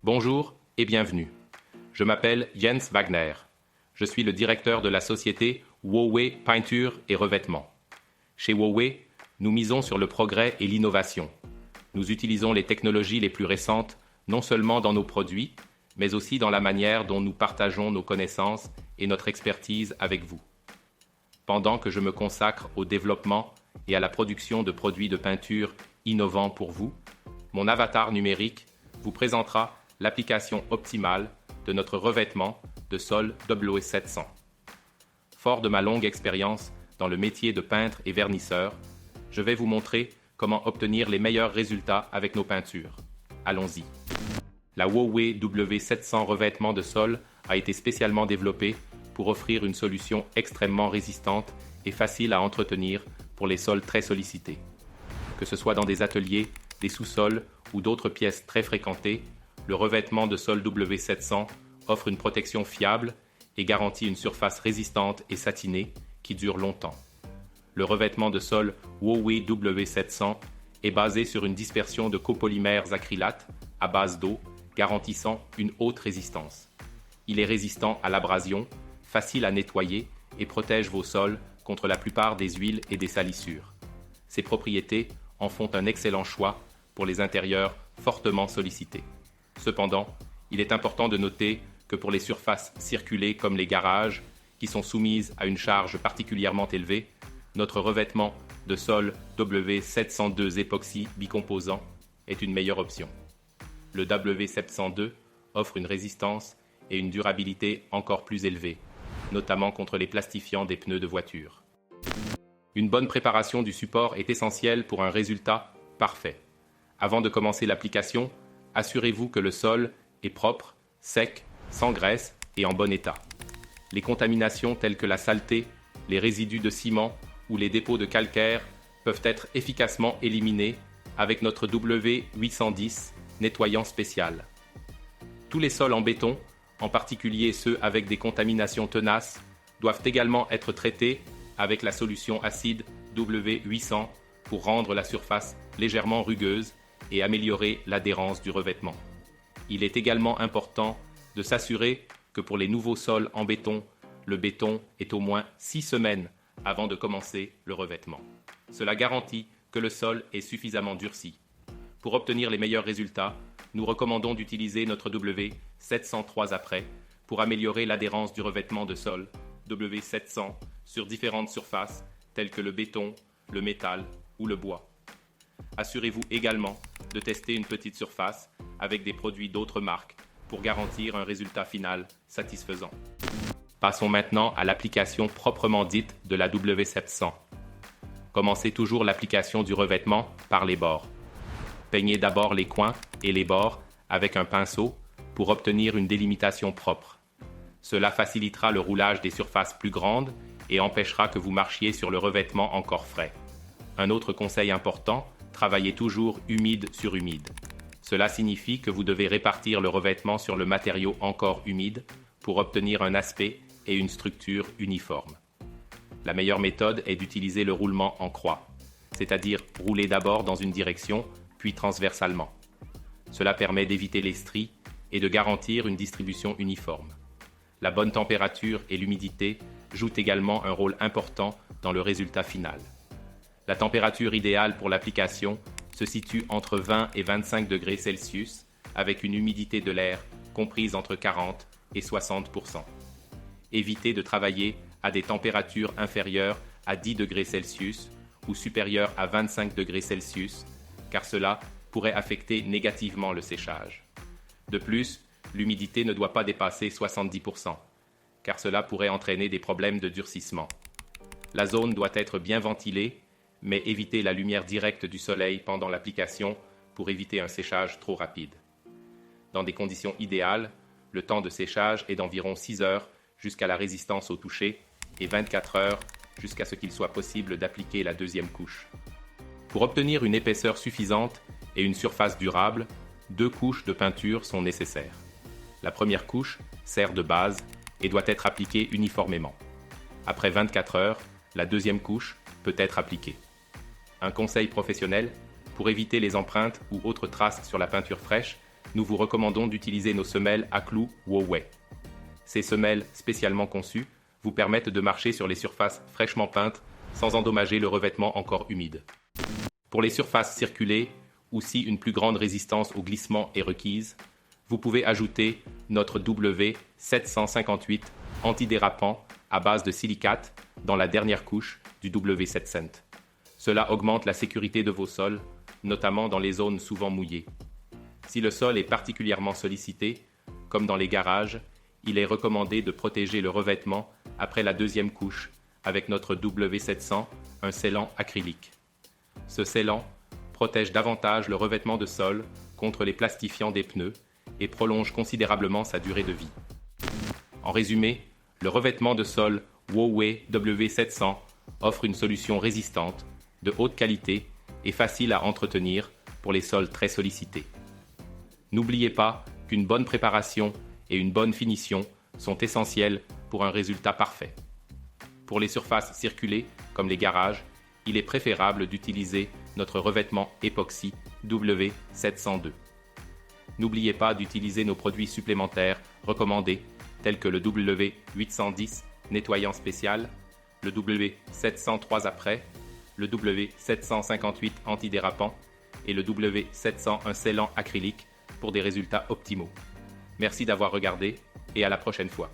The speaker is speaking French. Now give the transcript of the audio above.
Bonjour et bienvenue. Je m'appelle Jens Wagner. Je suis le directeur de la société Huawei Peinture et Revêtement. Chez Huawei, nous misons sur le progrès et l'innovation. Nous utilisons les technologies les plus récentes, non seulement dans nos produits, mais aussi dans la manière dont nous partageons nos connaissances et notre expertise avec vous. Pendant que je me consacre au développement et à la production de produits de peinture innovants pour vous, mon avatar numérique vous présentera l'application optimale de notre revêtement de sol W700. Fort de ma longue expérience dans le métier de peintre et vernisseur, je vais vous montrer comment obtenir les meilleurs résultats avec nos peintures. Allons-y. La Huawei W700 revêtement de sol a été spécialement développée pour offrir une solution extrêmement résistante et facile à entretenir pour les sols très sollicités. Que ce soit dans des ateliers, des sous-sols ou d'autres pièces très fréquentées, le revêtement de sol W700 offre une protection fiable et garantit une surface résistante et satinée qui dure longtemps. Le revêtement de sol Huawei W700 est basé sur une dispersion de copolymères acrylates à base d'eau, garantissant une haute résistance. Il est résistant à l'abrasion, facile à nettoyer et protège vos sols contre la plupart des huiles et des salissures. Ces propriétés en font un excellent choix pour les intérieurs fortement sollicités. Cependant, il est important de noter que pour les surfaces circulées comme les garages, qui sont soumises à une charge particulièrement élevée, notre revêtement de sol W702 époxy bicomposant est une meilleure option. Le W702 offre une résistance et une durabilité encore plus élevées, notamment contre les plastifiants des pneus de voiture. Une bonne préparation du support est essentielle pour un résultat parfait. Avant de commencer l'application, assurez-vous que le sol est propre, sec, sans graisse et en bon état. Les contaminations telles que la saleté, les résidus de ciment ou les dépôts de calcaire peuvent être efficacement éliminés avec notre W810 nettoyant spécial. Tous les sols en béton, en particulier ceux avec des contaminations tenaces, doivent également être traités avec la solution acide W800 pour rendre la surface légèrement rugueuse et améliorer l'adhérence du revêtement. Il est également important de s'assurer que pour les nouveaux sols en béton, le béton est au moins 6 semaines avant de commencer le revêtement. Cela garantit que le sol est suffisamment durci. Pour obtenir les meilleurs résultats, nous recommandons d'utiliser notre W703 après pour améliorer l'adhérence du revêtement de sol W700 sur différentes surfaces telles que le béton, le métal ou le bois. Assurez-vous également de tester une petite surface avec des produits d'autres marques pour garantir un résultat final satisfaisant. Passons maintenant à l'application proprement dite de la W700. Commencez toujours l'application du revêtement par les bords. Peignez d'abord les coins et les bords avec un pinceau pour obtenir une délimitation propre. Cela facilitera le roulage des surfaces plus grandes et empêchera que vous marchiez sur le revêtement encore frais. Un autre conseil important, travaillez toujours humide sur humide. Cela signifie que vous devez répartir le revêtement sur le matériau encore humide pour obtenir un aspect et une structure uniformes. La meilleure méthode est d'utiliser le roulement en croix, c'est-à-dire rouler d'abord dans une direction, puis transversalement. Cela permet d'éviter les stries et de garantir une distribution uniforme. La bonne température et l'humidité jouent également un rôle important dans le résultat final. La température idéale pour l'application se situe entre 20 et 25 degrés Celsius avec une humidité de l'air comprise entre 40 et 60%. Évitez de travailler à des températures inférieures à 10 degrés Celsius ou supérieures à 25 degrés Celsius car cela pourrait affecter négativement le séchage. De plus, l'humidité ne doit pas dépasser 70%, car cela pourrait entraîner des problèmes de durcissement. La zone doit être bien ventilée, mais évitez la lumière directe du soleil pendant l'application pour éviter un séchage trop rapide. Dans des conditions idéales, le temps de séchage est d'environ 6 heures jusqu'à la résistance au toucher et 24 heures jusqu'à ce qu'il soit possible d'appliquer la deuxième couche. Pour obtenir une épaisseur suffisante et une surface durable, 2 couches de peinture sont nécessaires. La première couche sert de base et doit être appliquée uniformément. Après 24 heures, la deuxième couche peut être appliquée. Un conseil professionnel, pour éviter les empreintes ou autres traces sur la peinture fraîche, nous vous recommandons d'utiliser nos semelles à clous Woway. Ces semelles spécialement conçues vous permettent de marcher sur les surfaces fraîchement peintes sans endommager le revêtement encore humide. Pour les surfaces circulées ou si une plus grande résistance au glissement est requise, vous pouvez ajouter notre W758 antidérapant à base de silicate dans la dernière couche du W700. Cela augmente la sécurité de vos sols, notamment dans les zones souvent mouillées. Si le sol est particulièrement sollicité, comme dans les garages, il est recommandé de protéger le revêtement après la deuxième couche avec notre W700, un scellant acrylique. Ce scellant protège davantage le revêtement de sol contre les plastifiants des pneus et prolonge considérablement sa durée de vie. En résumé, le revêtement de sol Woway W700 offre une solution résistante, de haute qualité et facile à entretenir pour les sols très sollicités. N'oubliez pas qu'une bonne préparation et une bonne finition sont essentielles pour un résultat parfait. Pour les surfaces circulées, comme les garages, il est préférable d'utiliser notre revêtement époxy W702. N'oubliez pas d'utiliser nos produits supplémentaires recommandés tels que le W810 nettoyant spécial, le W703 après, le W758 antidérapant et le W701 scellant acrylique pour des résultats optimaux. Merci d'avoir regardé et à la prochaine fois.